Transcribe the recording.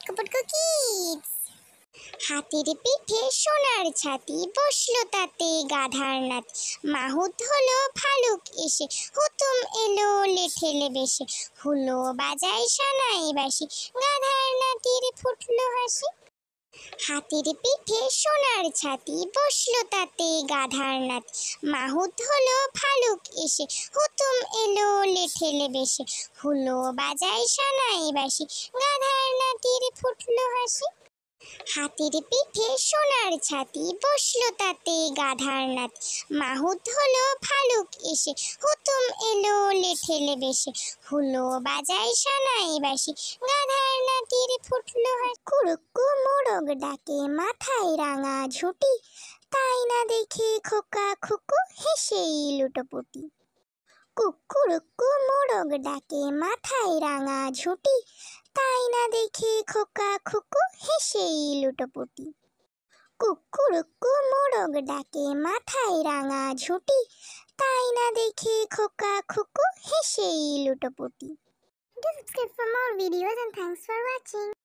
পুটকু পুটকু kids. হাতির পিঠে সোনার ছাতি, বসলো তাতে গাধার নাতি। মাহুত হলো ভালুক এসে, হুতুম এলো লেঠেলে বেশে। হুলো বাজায় সানাই বাসি, গাধার নাতির ফুটলো হাসি। হাতির পিঠে সোনার ছাতি, বসলো তাতে গাধার নাতি। মাহুত হলো ভালুক এসে, হুতুম এলো লেঠেলে বেশে। হুলো বাজায় সানাই বাসি, গাধার নাতির ফুটলো হাসি। হাতির পিঠে সোনার ছাতি, বসলো তাতে গাধার নাতি। মাহুত হলো ভালুক এসে, হুতুম এলো লেঠেলে বেশে। হুলো বাজায় সানাই বাসি, গাধার নাতির ফুটলো হাসি। কুড়ুক্কু মোরগ ডাকে, মাথায় রাঙা ঝুঁটি, তাই না দেখে খোকা খুকু হেসেই লুটোপুটি। কুকুরুক্কু মোরগ ডাকে, মাথায় রাঙা ঝুঁটি, তাই না দেখে খোকা খুকু হেসেই লুটোপুটি। কুকুরুক্কু মোরগ ডাকে, মাথায় রাঙা ঝুঁটি, তাই না দেখে খোকা খুকু হেসেই লুটোপুটি। Do subscribe for more videos and thanks for watching.